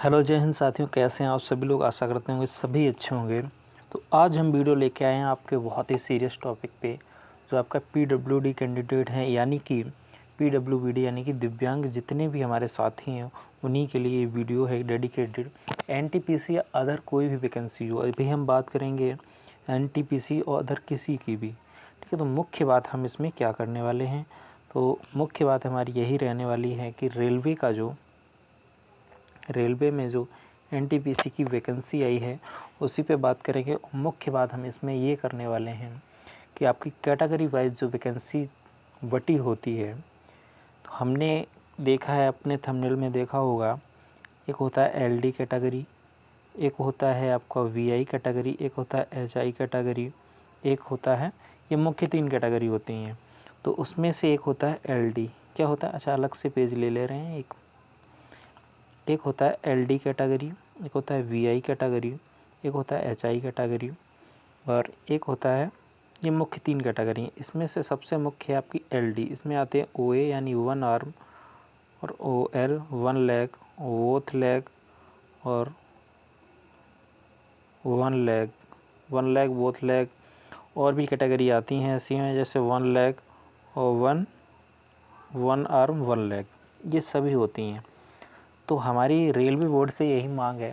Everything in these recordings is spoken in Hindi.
हेलो जय हिंद साथियों, कैसे हैं आप सभी लोग। आशा करते होंगे सभी अच्छे होंगे। तो आज हम वीडियो लेके आए हैं आपके बहुत ही सीरियस टॉपिक पे, जो आपका पीडब्ल्यूडी कैंडिडेट हैं, यानी कि पीडब्ल्यूबीडी यानी कि दिव्यांग जितने भी हमारे साथी हैं उन्हीं के लिए ये वीडियो है डेडिकेटेड। एनटीपीसी या अदर कोई भी वैकेंसी हो, अभी हम बात करेंगे एनटीपीसी और अदर किसी की भी, ठीक है। तो मुख्य बात हम इसमें क्या करने वाले हैं, तो मुख्य बात हमारी यही रहने वाली है कि रेलवे में जो एनटीपीसी की वैकेंसी आई है उसी पे बात करेंगे। मुख्य बात हम इसमें ये करने वाले हैं कि आपकी कैटेगरी वाइज जो वैकेंसी बटी होती है, तो हमने देखा है, अपने थंबनेल में देखा होगा, एक होता है एलडी कैटेगरी, एक होता है आपका वीआई कैटेगरी, एक होता है एचआई कैटेगरी, एक होता है, ये मुख्य 3 कैटेगरी होती हैं। तो उसमें से एक होता है एलडी। क्या होता है, अच्छा अलग से पेज ले ले रहे हैं। एक होता है एलडी कैटेगरी, एक होता है वीआई कैटेगरी, एक होता है एचआई कैटेगरी और एक होता है, ये मुख्य 3 कैटेगरी हैं। इसमें से सबसे मुख्य है आपकी एलडी। इसमें आते हैं ओए यानी 1 आर्म और ओएल 1 लेग, बोथ लेग और 1 लेग बोथ लेग, और भी कैटेगरी आती हैं ऐसी हैं, जैसे 1 लेग और 1 आर्म 1 लेग, ये सभी होती हैं। तो हमारी रेलवे बोर्ड से यही मांग है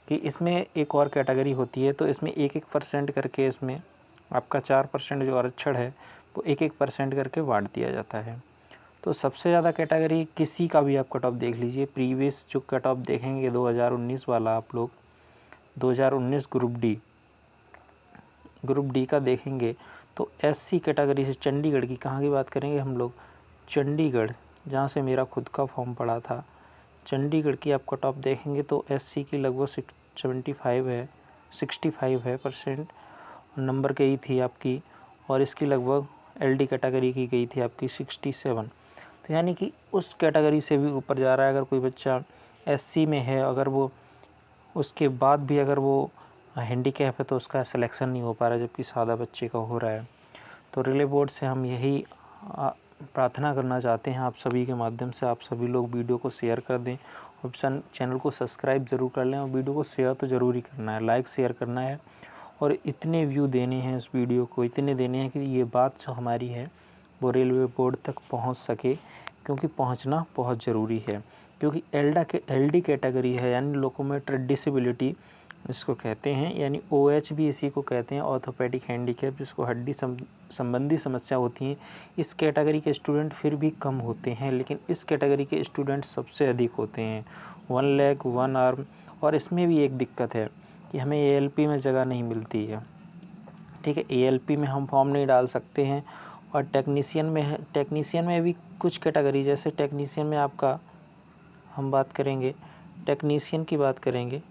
कि इसमें एक और कैटेगरी होती है, तो इसमें 1-1% करके, इसमें आपका 4% जो आरक्षण है वो 1-1% करके बांट दिया जाता है। तो सबसे ज़्यादा कैटेगरी किसी का भी आप कट ऑफ देख लीजिए, प्रीवियस जो कट ऑफ देखेंगे 2019 वाला, आप लोग 2019 ग्रुप डी का देखेंगे तो एससी कैटेगरी से चंडीगढ़ की, कहाँ की बात करेंगे हम लोग, चंडीगढ़, जहाँ से मेरा खुद का फॉर्म पड़ा था, चंडीगढ़ की आप कट ऑफ देखेंगे तो एससी की लगभग 65 है परसेंट नंबर गई थी आपकी, और इसकी लगभग एलडी कैटेगरी की गई थी आपकी 67। तो यानी कि उस कैटेगरी से भी ऊपर जा रहा है। अगर कोई बच्चा एससी में है, अगर वो उसके बाद भी अगर वो हैंडीकैप है तो उसका सिलेक्शन नहीं हो पा रहा, जबकि सादा बच्चे का हो रहा है। तो रेलवे बोर्ड से हम यही प्रार्थना करना चाहते हैं आप सभी के माध्यम से, आप सभी लोग वीडियो को शेयर कर दें और चैनल को सब्सक्राइब ज़रूर कर लें, और वीडियो को शेयर तो ज़रूर ही करना है, लाइक शेयर करना है, और इतने व्यू देने हैं इस वीडियो को, इतने देने हैं कि ये बात जो हमारी है वो रेलवे बोर्ड तक पहुंच सके, क्योंकि पहुंचना बहुत ज़रूरी है। क्योंकि एलडी कैटेगरी है, यानी लोकोमोटर डिसेबिलिटी इसको कहते हैं, यानी ओएच भी इसी को कहते हैं, ऑर्थोपेडिक हैंडीकैप, जिसको हड्डी संबंधी समस्या होती हैं। इस कैटेगरी के स्टूडेंट फिर भी कम होते हैं, लेकिन इस कैटेगरी के स्टूडेंट सबसे अधिक होते हैं, 1 लेग 1 आर्म। और इसमें भी एक दिक्कत है कि हमें एएलपी में जगह नहीं मिलती है, ठीक है। एएलपी में हम फॉर्म नहीं डाल सकते हैं। और टेक्नीशियन में भी कुछ कैटेगरी, जैसे टेक्नीशियन में आपका, हम बात करेंगे टेक्नीशियन की बात करेंगे,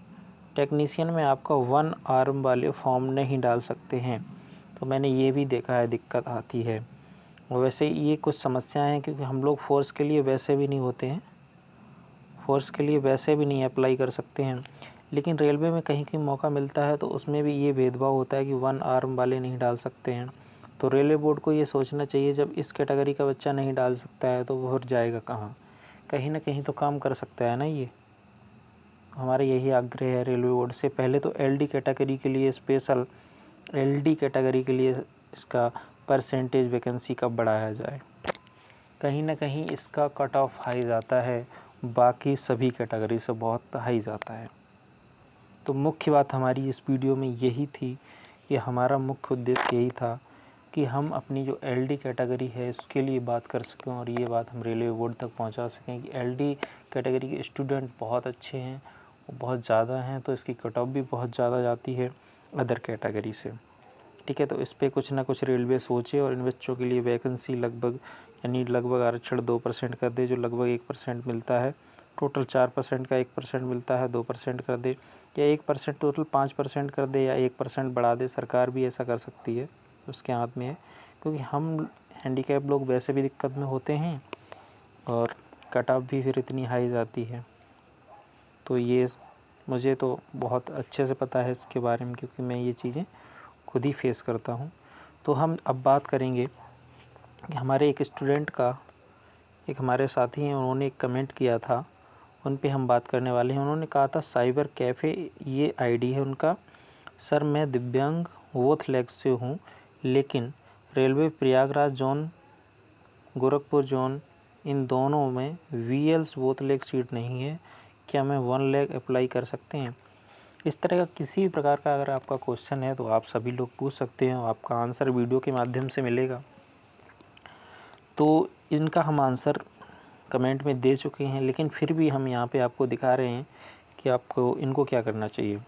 टेक्नीशियन में आपका 1 आर्म वाले फॉर्म नहीं डाल सकते हैं। तो मैंने ये भी देखा है, दिक्कत आती है। और वैसे ये कुछ समस्याएं हैं, क्योंकि हम लोग फोर्स के लिए वैसे भी नहीं होते हैं, फोर्स के लिए वैसे भी नहीं अप्लाई कर सकते हैं। लेकिन रेलवे में कहीं कहीं मौका मिलता है तो उसमें भी ये भेदभाव होता है कि 1 आर्म वाले नहीं डाल सकते हैं। तो रेलवे बोर्ड को ये सोचना चाहिए, जब इस कैटेगरी का बच्चा नहीं डाल सकता है तो वो फिर जाएगा कहाँ, कहीं ना कहीं तो काम कर सकता है ना। ये हमारा यही आग्रह है रेलवे बोर्ड से। पहले तो एलडी कैटेगरी के लिए स्पेशल, एलडी कैटेगरी के लिए इसका परसेंटेज वैकेंसी का बढ़ाया जाए, कहीं ना कहीं इसका कट ऑफ हाई जाता है, बाकी सभी कैटेगरी से बहुत हाई जाता है। तो मुख्य बात हमारी इस वीडियो में यही थी कि हमारा मुख्य उद्देश्य यही था कि हम अपनी जो एलडी कैटेगरी है इसके लिए बात कर सकें, और ये बात हम रेलवे बोर्ड तक पहुंचा सकें कि एलडी कैटेगरी के स्टूडेंट बहुत अच्छे हैं, बहुत ज़्यादा हैं, तो इसकी कट ऑफ भी बहुत ज़्यादा जाती है अदर कैटेगरी से, ठीक है। तो इस पर कुछ ना कुछ रेलवे सोचे और इन बच्चों के लिए वैकेंसी लगभग आरक्षण 2% कर दे, जो लगभग 1% मिलता है। टोटल 4% का 1% मिलता है, 2% कर दे, या 1% टोटल 5% कर दे, या 1% बढ़ा दे। सरकार भी ऐसा कर सकती है, उसके हाथ में है, क्योंकि हम हैंडीकैप लोग वैसे भी दिक्कत में होते हैं और कट ऑफ भी फिर इतनी हाई जाती है। तो ये मुझे तो बहुत अच्छे से पता है इसके बारे में, क्योंकि मैं ये चीज़ें खुद ही फेस करता हूँ। तो हम अब बात करेंगे कि हमारे एक स्टूडेंट का, एक हमारे साथी हैं, उन्होंने एक कमेंट किया था, उन पे हम बात करने वाले हैं। उन्होंने कहा था साइबर कैफ़े, ये आईडी है उनका। सर मैं दिव्यांग बोथ लेग से हूँ, लेकिन railway Prayagraj zone, Gorakhpur zone, इन दोनों में वीएल्स बोथ लेग सीट नहीं है, क्या मैं 1 लेग अप्लाई कर सकते हैं? इस तरह का किसी भी प्रकार का अगर आपका क्वेश्चन है तो आप सभी लोग पूछ सकते हैं, आपका आंसर वीडियो के माध्यम से मिलेगा। तो इनका हम आंसर कमेंट में दे चुके हैं, लेकिन फिर भी हम यहाँ पे आपको दिखा रहे हैं कि आपको इनको क्या करना चाहिए।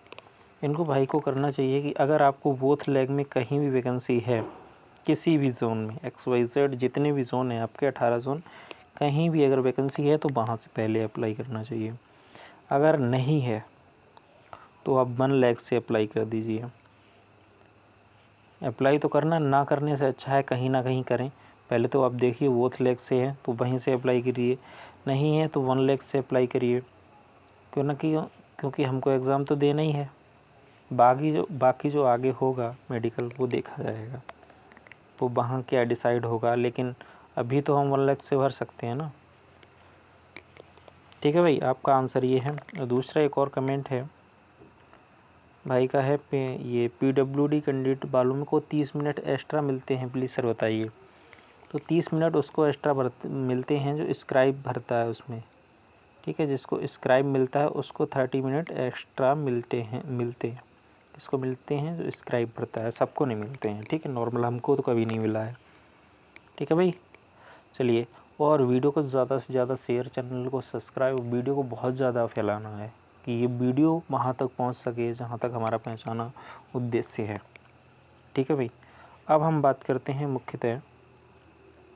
इनको भाई को करना चाहिए कि अगर आपको बोथ लेग में कहीं भी वैकेंसी है, किसी भी जोन में, XYZ जितने भी जोन हैं आपके 18 जोन, कहीं भी अगर वैकेंसी है तो वहाँ से पहले अप्लाई करना चाहिए। अगर नहीं है तो आप 1 लेग से अप्लाई कर दीजिए। अप्लाई तो करना, ना करने से अच्छा है कहीं ना कहीं करें। पहले तो आप देखिए बोथ लेग से है तो वहीं से अप्लाई करिए, नहीं है तो 1 लेग से अप्लाई करिए। क्यों ना क्योंकि हमको एग्ज़ाम तो देना ही है, बाकी जो आगे होगा मेडिकल वो देखा जाएगा, वो वहाँ क्या डिसाइड होगा, लेकिन अभी तो हम 1 लेग से भर सकते हैं ना। ठीक है भाई, आपका आंसर ये है। दूसरा एक और कमेंट है भाई का है, ये PWD कैंडिडेट वालों को 30 मिनट एक्स्ट्रा मिलते हैं, प्लीज़ सर बताइए। तो 30 मिनट उसको एक्स्ट्रा मिलते हैं जो स्क्राइब भरता है उसमें। ठीक है, जिसको स्क्राइब मिलता है उसको 30 मिनट एक्स्ट्रा मिलते हैं। इसको मिलते हैं जो स्क्राइब भरता है, सबको नहीं मिलते हैं। ठीक है, नॉर्मल हमको तो कभी नहीं मिला है। ठीक है भाई, चलिए, और वीडियो को ज़्यादा से ज़्यादा शेयर, चैनल को सब्सक्राइब, वीडियो को बहुत ज़्यादा फैलाना है कि ये वीडियो वहाँ तक पहुँच सके जहाँ तक हमारा पहुँचाना उद्देश्य है। ठीक है भाई, अब हम बात करते हैं मुख्यतः,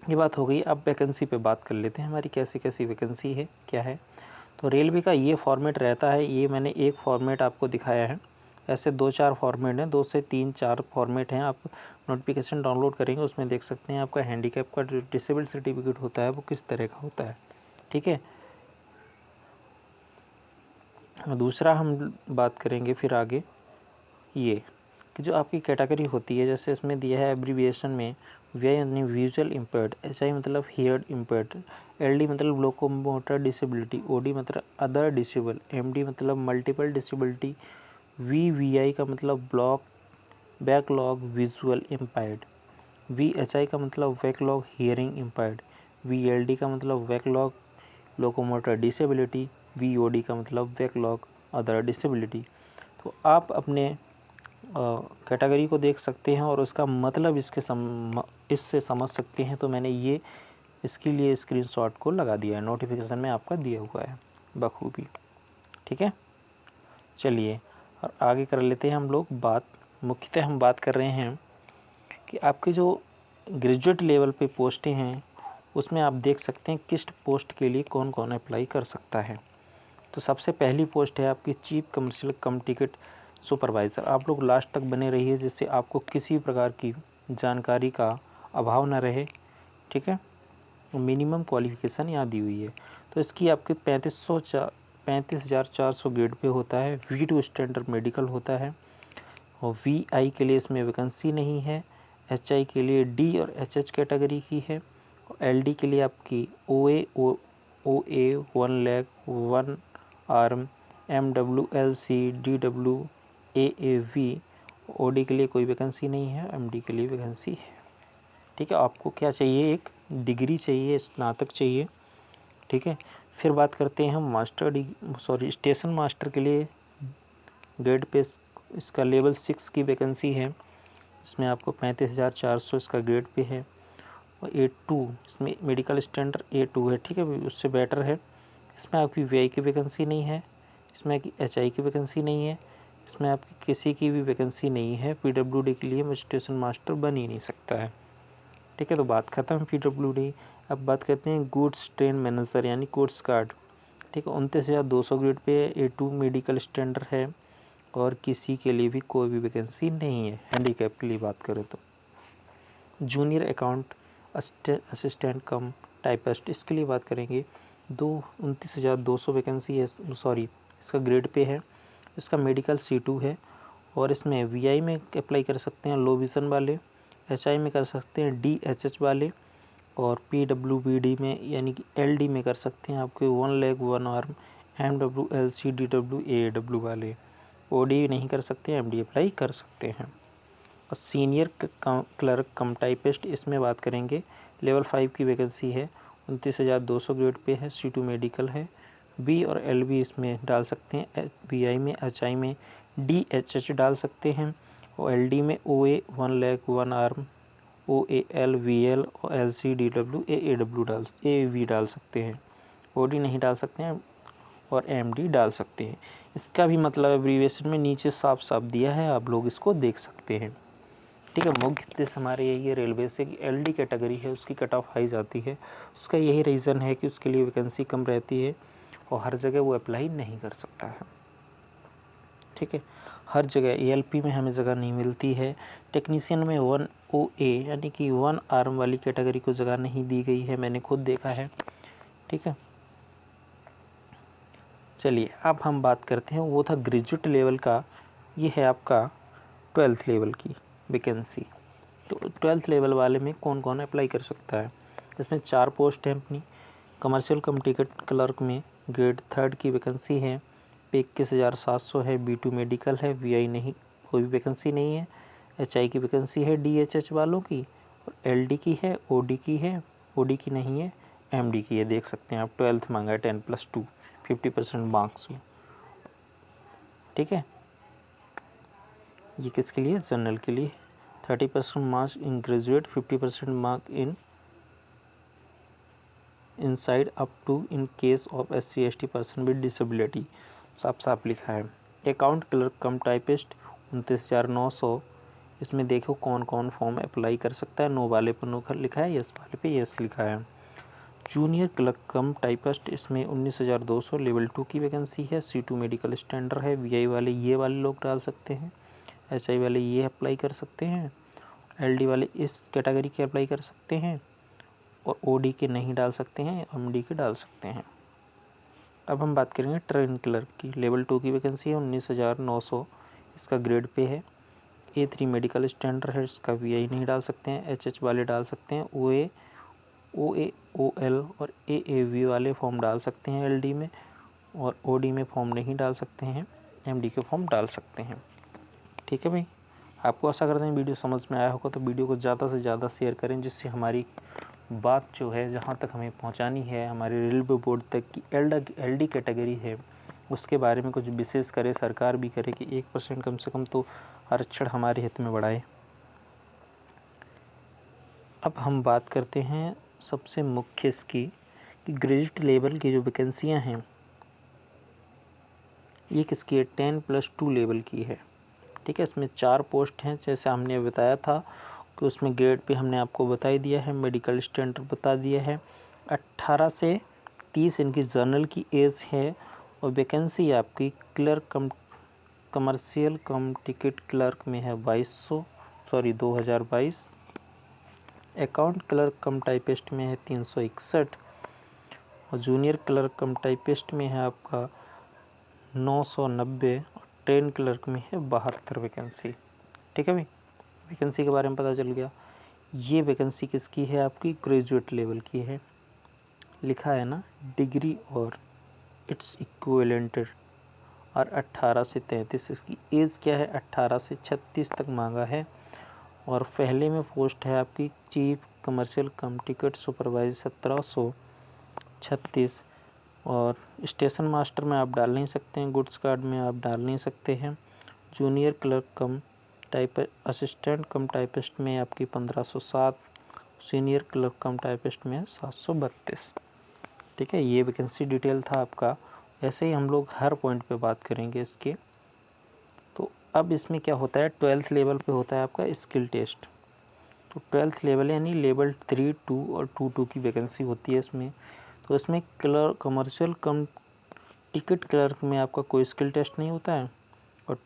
ये बात हो गई, अब वैकेंसी पे बात कर लेते हैं, हमारी कैसी कैसी वैकेंसी है, क्या है। तो रेलवे का ये फॉर्मेट रहता है, ये मैंने एक फॉर्मेट आपको दिखाया है, ऐसे 2-4 फॉर्मेट हैं, 2 से 3-4 फॉर्मेट हैं। आप नोटिफिकेशन डाउनलोड करेंगे उसमें देख सकते हैं आपका हैंडीकैप का जो डिसेबल सर्टिफिकेट होता है वो किस तरह का होता है। ठीक है, दूसरा हम बात करेंगे फिर आगे ये कि जो आपकी कैटेगरी होती है, जैसे इसमें दिया है एब्रीविएशन में वी यानी विजुअल इम्पेयर्ड, HI मतलब हियर्ड इम्पेयर्ड, LD मतलब लोकोमोटर डिसेबिलिटी, OD मतलब अदर डिसेबल, MD मतलब मल्टीपल डिसेबिलिटी, VVI का मतलब बैकलॉग विजुअल इम्पेयर्ड, VHI का मतलब बैकलॉग हियरिंग इम्पेयर्ड, VLD का मतलब बैकलॉग लोकोमोटर डिसेबिलिटी, VOD का मतलब बैकलॉग अदर डिसेबिलिटी। तो आप अपने कैटेगरी को देख सकते हैं और उसका मतलब इससे समझ सकते हैं। तो मैंने ये इसके लिए स्क्रीनशॉट को लगा दिया है, नोटिफिकेशन में आपका दिया हुआ है बखूबी। ठीक है, चलिए और आगे कर लेते हैं हम लोग बात। मुख्यतः हम बात कर रहे हैं कि आपके जो ग्रेजुएट लेवल पे पोस्टें हैं उसमें आप देख सकते हैं किस पोस्ट के लिए कौन कौन अप्लाई कर सकता है। तो सबसे पहली पोस्ट है आपकी चीफ कमर्शियल कम टिकट सुपरवाइज़र। आप लोग लास्ट तक बने रहिए जिससे आपको किसी प्रकार की जानकारी का अभाव न रहे। ठीक है, मिनिमम क्वालिफ़िकेशन यहाँ दी हुई है। तो इसकी आपके 35,400 ग्रेड पे होता है। V2 स्टैंडर्ड मेडिकल होता है और VI के लिए इसमें वैकेंसी नहीं है। HI के लिए D और HH कैटेगरी की है और LD के लिए आपकी OA 1 leg 1 arm, MWLC, DW, AAV, OD के लिए कोई वैकेंसी नहीं है, MD के लिए वैकेंसी है। ठीक है, आपको क्या चाहिए, एक डिग्री चाहिए, स्नातक चाहिए। ठीक है, फिर बात करते हैं हम स्टेशन मास्टर के लिए ग्रेड पे इसका लेवल 6 की वैकेंसी है। इसमें आपको 35,400 इसका ग्रेड पे है और A2 इसमें मेडिकल स्टैंडर्ड A2 है। ठीक है, उससे बेटर है। इसमें आपकी VI की वैकेंसी नहीं है, इसमें आपकी HI की वैकेंसी नहीं है, इसमें आपकी किसी की भी वैकेंसी नहीं है। PWD के लिए स्टेशन मास्टर बन ही नहीं सकता है। ठीक है, तो बात खत्म PWD। अब बात करते हैं गुड्स ट्रेन मैनेजर यानी कोर्स गार्ड। ठीक है, 29,200 grade pay A2 medical standard है और किसी के लिए भी कोई भी वैकेंसी नहीं है। हैंडीकैप के लिए बात करें तो जूनियर अकाउंट असिस्टेंट कम टाइपिस्ट, इसके लिए बात करेंगे 29,200 वैकेंसी है, इसका ग्रेड पे है। इसका मेडिकल C2 है और इसमें VI में अप्लाई कर सकते हैं लो विज़न वाले, HI में कर सकते हैं DHH वाले और PWBD में यानी कि LD में कर सकते हैं आपके 1 leg 1 arm, MW, LC, DW, AAW वाले। OD नहीं कर सकते, MD अप्लाई कर सकते हैं। और सीनियर क्लर्क कम टाइपिस्ट, इसमें बात करेंगे लेवल 5 की वैकेंसी है, 29,200 ग्रेड पे है, C2 मेडिकल है। B और LB इसमें डाल सकते हैं, BI में, HI में DHH डाल सकते हैं, और LD में OA 1 lakh 1 arm, OAL, VL और LC, DW, AAV डाल सकते हैं। OD नहीं डाल सकते हैं और MD डाल सकते हैं। इसका भी मतलब एब्रीविएशन में नीचे साफ साफ दिया है, आप लोग इसको देख सकते हैं। ठीक है, मुख्य उद्देश्य हमारे यही है रेलवे से कि LD कैटेगरी है उसकी कट ऑफ हाई जाती है। उसका यही रीज़न है कि उसके लिए वैकेंसी कम रहती है और हर जगह वो अप्लाई नहीं कर सकता है। ठीक है, हर जगह ALP में हमें जगह नहीं मिलती है। टेक्नीशियन में 1 OA यानी कि 1 आर्म वाली कैटेगरी को जगह नहीं दी गई है, मैंने खुद देखा है। ठीक है, चलिए अब हम बात करते हैं, वो था ग्रेजुएट लेवल का, ये है आपका 12th लेवल की वैकेंसी। तो 12th लेवल वाले में कौन कौन अप्लाई कर सकता है? इसमें 4 पोस्ट हैं अपनी। कमर्शियल कम टिकट क्लर्क में ग्रेड 3 की वैकेंसी है, पे 21,700 है। B2 मेडिकल है, VI नहीं, कोई भी वैकेंसी नहीं है। HI की वैकेंसी है DHH वालों की, और LD की है, OD की है, OD की नहीं है, MD की है। देख सकते हैं आप, 12th मांगा है 10+2, 50% मार्क्स में। ठीक है, ये किसके लिए? जनरल के लिए। 30% marks in graduate, 50% mark in inside up to in case of SC/ST person with disability, साफ साफ लिखा है। Account clerk cum typist 29,900। इसमें देखो कौन कौन फॉर्म अप्लाई कर सकता है। नो वाले पर नो लिखा है, यस वाले पे यस लिखा है। जूनियर क्लर्क कम टाइपिस्ट, इसमें 19,200 लेवल 2 की वैकेंसी है। C2 मेडिकल स्टैंडर्ड है। VI वाले ये वाले लोग डाल सकते हैं, HI वाले ये अप्लाई कर सकते हैं, LD वाले इस कैटेगरी के अप्लाई कर सकते हैं, और OD के नहीं डाल सकते हैं, MD के डाल सकते हैं। अब हम बात करेंगे ट्रेन क्लर्क की। लेवल 2 की वैकेंसी है, 19,900, इसका ग्रेड पे है। A3 मेडिकल स्टैंडर्ड है, इसका VI नहीं डाल सकते हैं, HH वाले डाल सकते हैं, OA, OL और AAV वाले फॉर्म डाल सकते हैं LD में, और OD में फॉर्म नहीं डाल सकते हैं, MD के फॉर्म डाल सकते हैं। ठीक है भाई, आपको आशा करते हैं वीडियो समझ में आया होगा, तो वीडियो को ज़्यादा से ज़्यादा शेयर करें, जिससे हमारी बात जो है जहाँ तक हमें पहुँचानी है हमारे रेलवे बोर्ड तक की LD कैटेगरी है उसके बारे में कुछ विशेष करे, सरकार भी करे कि 1% कम से कम तो आरक्षण हमारे हित में बढ़ाए। अब हम बात करते हैं सबसे मुख्य इसकी कि ग्रेजुएट लेवल की जो वैकेंसियाँ हैं ये किसकी है? 10+2 लेवल की है। ठीक है, इसमें 4 पोस्ट हैं, जैसे हमने बताया था कि उसमें ग्रेड पे हमने आपको बता ही दिया है, मेडिकल स्टैंडर्ड बता दिया है। 18 से 30 इनकी जर्नल की एज है, और वैकेंसी आपकी क्लर्क कमर्शियल कम टिकट क्लर्क में है 2022। अकाउंट क्लर्क कम टाइपिस्ट में है 361, और जूनियर क्लर्क कम टाइपिस्ट में है आपका 990, और ट्रेन क्लर्क में है 72 वैकेंसी। ठीक है भाई, वैकेंसी के बारे में पता चल गया। ये वैकेंसी किसकी है? आपकी ग्रेजुएट लेवल की है, लिखा है ना डिग्री और इट्स इक्विवेलेंट, और 18 से 33 इसकी एज क्या है? 18 से 36 तक मांगा है। और पहले में पोस्ट है आपकी चीफ कमर्शियल कम टिकट सुपरवाइजर 1736, और स्टेशन मास्टर में आप डाल नहीं सकते हैं, गुड्स कार्ड में आप डाल नहीं सकते हैं। जूनियर क्लर्क कम टाइप असिस्टेंट कम टाइपिस्ट में आपकी 1507, सीनियर क्लर्क कम टाइपिस्ट में 732। ठीक है, ये वैकेंसी डिटेल था आपका। ऐसे ही हम लोग हर पॉइंट पे बात करेंगे इसके। तो अब इसमें क्या होता है, 12th लेवल पे होता है आपका स्किल टेस्ट। तो 12th लेवल यानी लेवल 3, 2 और 2 की वैकेंसी होती है इसमें। तो इसमें क्लर्क कमर्शियल कम टिकट क्लर्क में आपका कोई स्किल टेस्ट नहीं होता है, और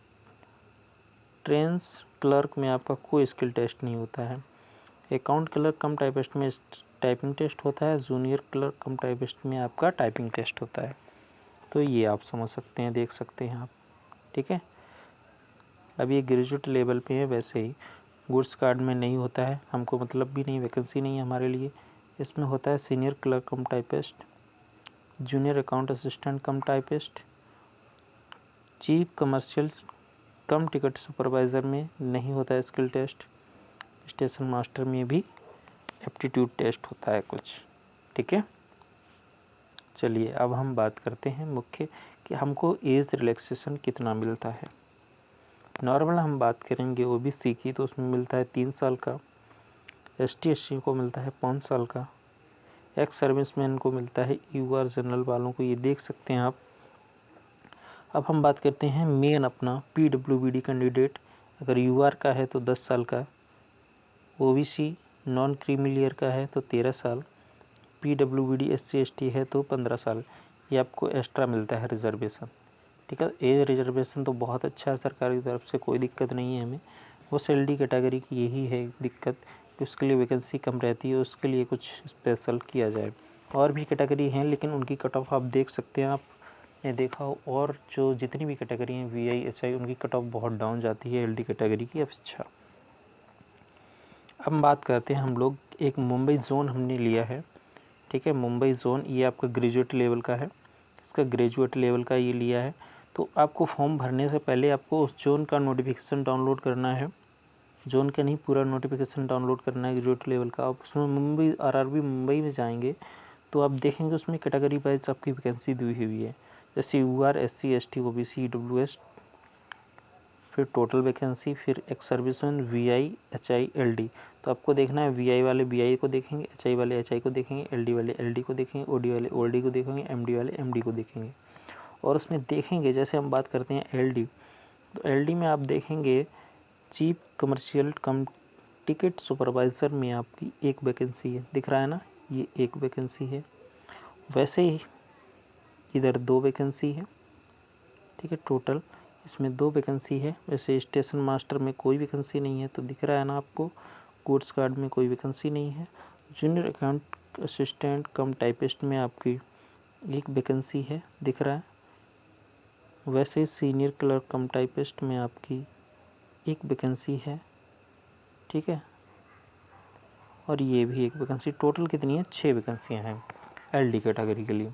ट्रेन्स क्लर्क में आपका कोई स्किल टेस्ट नहीं होता है। अकाउंट क्लर्क कम टाइपिस्ट में टाइपिंग टेस्ट होता है, जूनियर क्लर्क कम टाइपिस्ट में आपका टाइपिंग टेस्ट होता है। तो ये आप समझ सकते हैं, देख सकते हैं आप। ठीक है, अब ये ग्रेजुएट लेवल पे है, वैसे ही गुड्स कार्ड में नहीं होता है, हमको मतलब भी नहीं, वैकेंसी नहीं है हमारे लिए। इसमें होता है senior clerk cum typist, junior account assistant कम टाइपिस्ट, चीफ कमर्शियल कम टिकट सुपरवाइज़र में नहीं होता है स्किल टेस्ट, स्टेशन मास्टर में भी एप्टीट्यूड टेस्ट होता है कुछ, ठीक है। चलिए अब हम बात करते हैं मुख्य कि हमको एज रिलैक्सेशन कितना मिलता है। नॉर्मल हम बात करेंगे ओबीसी की तो उसमें मिलता है 3 साल का, एसटी एससी को मिलता है 5 साल का, एक्स सर्विसमैन को मिलता है, यूआर जनरल वालों को ये देख सकते हैं आप। अब हम बात करते हैं मेन अपना पीडब्ल्यूबीडी कैंडिडेट, अगर यूआर का है तो 10 साल का, ओबीसी नॉन क्रीमिलियर का है तो 13 साल, पीडब्ल्यूबीडी एससी एसटी है तो 15 साल, ये आपको एक्स्ट्रा मिलता है रिजर्वेशन, ठीक है। एज रिजर्वेशन तो बहुत अच्छा है सरकार की तरफ से, कोई दिक्कत नहीं है हमें। वो एलडी कैटेगरी की यही है दिक्कत कि उसके लिए वैकेंसी कम रहती है, उसके लिए कुछ स्पेशल किया जाए। और भी कैटेगरी हैं लेकिन उनकी कट ऑफ आप देख सकते हैं, आपने देखा हो, और जो जितनी भी कैटेगरी हैं वीआई एचआई उनकी कट ऑफ बहुत डाउन जाती है एलडी कैटेगरी की अपेक्षा। अब बात करते हैं हम लोग, एक मुंबई जोन हमने लिया है, ठीक है। मुंबई जोन ये आपका ग्रेजुएट लेवल का है, इसका ग्रेजुएट लेवल का ये लिया है। तो आपको फॉर्म भरने से पहले आपको उस जोन का नोटिफिकेशन डाउनलोड करना है, जोन का नहीं पूरा नोटिफिकेशन डाउनलोड करना है ग्रेजुएट लेवल का। आप उसमें मुंबई आरआरबी मुंबई में जाएंगे तो आप देखेंगे उसमें कैटेगरी वाइज आपकी वैकेंसी दी हुई है, जैसे UR SC ST OBC EWS, फिर टोटल वैकेंसी, फिर ex serviceman VI HI LD. तो आपको देखना है वीआई वाले वीआई को देखेंगे, एचआई वाले एचआई को देखेंगे, एलडी वाले एलडी को देखेंगे, ओडी वाले ओडी को देखेंगे, एमडी वाले एमडी को देखेंगे। और उसमें देखेंगे जैसे हम बात करते हैं एलडी, तो एलडी में आप देखेंगे चीफ कमर्शियल कम टिकट सुपरवाइज़र में आपकी एक वैकेंसी है, दिख रहा है ना, ये एक वैकेंसी है। वैसे ही इधर 2 वैकेंसी है, ठीक है, टोटल इसमें 2 वैकेंसी है। वैसे स्टेशन मास्टर में कोई वैकेंसी नहीं है, तो दिख रहा है ना आपको, कोर्स गार्ड में कोई वैकेंसी नहीं है। जूनियर अकाउंट असिस्टेंट कम टाइपिस्ट में आपकी एक वैकेंसी है, दिख रहा है। वैसे सीनियर क्लर्क कम टाइपिस्ट में आपकी एक वैकेंसी है, ठीक है, और ये भी एक वैकेंसी। टोटल कितनी है, 6 वैकेंसियाँ हैं एलडी कैटेगरी के लिए।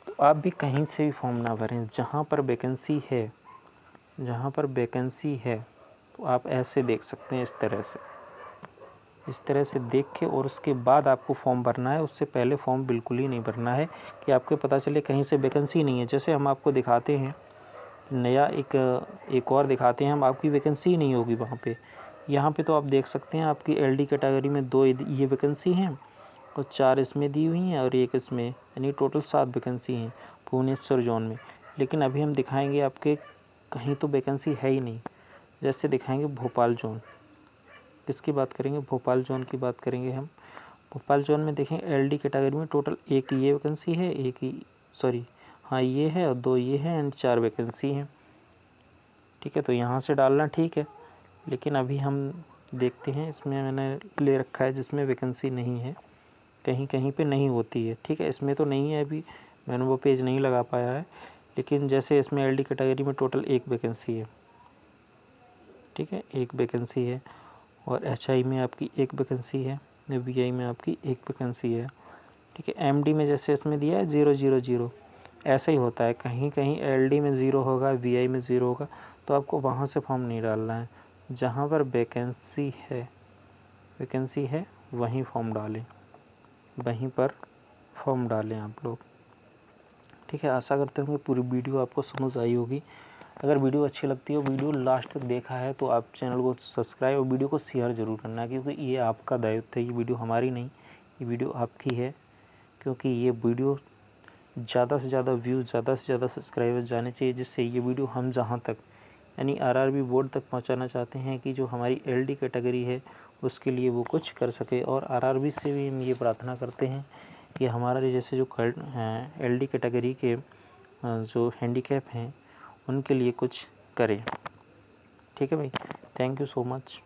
तो आप भी कहीं से भी फॉर्म ना भरें, जहाँ पर वैकेंसी है, जहाँ पर वैकेंसी है तो आप ऐसे देख सकते हैं, इस तरह से देख के और उसके बाद आपको फॉर्म भरना है। उससे पहले फॉर्म बिल्कुल ही नहीं भरना है कि आपको पता चले कहीं से वैकेंसी नहीं है। जैसे हम आपको दिखाते हैं नया एक और दिखाते हैं हम, आपकी वैकेंसी ही नहीं होगी वहाँ पे। यहाँ पे तो आप देख सकते हैं आपकी एलडी कैटेगरी में 2 ये वैकेंसी हैं और 4 इसमें दी हुई हैं और एक इसमें, यानी टोटल 7 वैकेंसी हैं भुवनेश्वर जोन में। लेकिन अभी हम दिखाएंगे आपके कहीं तो वैकेंसी है ही नहीं। जैसे दिखाएंगे भोपाल जोन, किसकी बात करेंगे, भोपाल जोन की बात करेंगे हम। भोपाल जोन में देखें एलडी कैटेगरी में टोटल एक ये वैकेंसी है, एक ही सॉरी हाँ ये है और 2 ये हैं एंड 4 वैकेंसी हैं, ठीक है। तो यहाँ से डालना ठीक है, लेकिन अभी हम देखते हैं इसमें मैंने ले रखा है जिसमें वैकेंसी नहीं है, कहीं कहीं पे नहीं होती है, ठीक है। इसमें तो नहीं है, अभी मैंने वो पेज नहीं लगा पाया है, लेकिन जैसे इसमें एलडी कैटेगरी में टोटल एक वैकेंसी है, ठीक है, एक वैकेंसी है। और एचआई में आपकी एक वैकेंसी है, वीआई में आपकी एक वैकेंसी है, ठीक है। एमडी में जैसे इसमें दिया है 000, ऐसा ही होता है, कहीं कहीं एलडी में 0 होगा, वीआई में 0 होगा, तो आपको वहाँ से फॉर्म नहीं डालना है। जहाँ पर वैकेंसी है वहीं फॉर्म डालें, वहीं पर फॉर्म डालें आप लोग, ठीक है। आशा करते होंगे पूरी वीडियो आपको समझ आई होगी। अगर वीडियो अच्छी लगती हो, वीडियो लास्ट तक देखा है तो आप चैनल को सब्सक्राइब और वीडियो को शेयर ज़रूर करना है, क्योंकि ये आपका दायित्व है, ये वीडियो हमारी नहीं, ये वीडियो आपकी है। क्योंकि ये वीडियो ज़्यादा से ज़्यादा व्यू, ज़्यादा से ज़्यादा सब्सक्राइबर जाने चाहिए, जिससे ये वीडियो हम जहाँ तक यानी आरआरबी बोर्ड तक पहुँचाना चाहते हैं कि जो हमारी एलडी कैटेगरी है उसके लिए वो कुछ कर सके। और आरआरबी से भी हम ये प्रार्थना करते हैं कि हमारा जैसे जो एलडी कैटेगरी के जो हैंडीकैप हैं उनके लिए कुछ करें, ठीक है भाई। Thank you so much.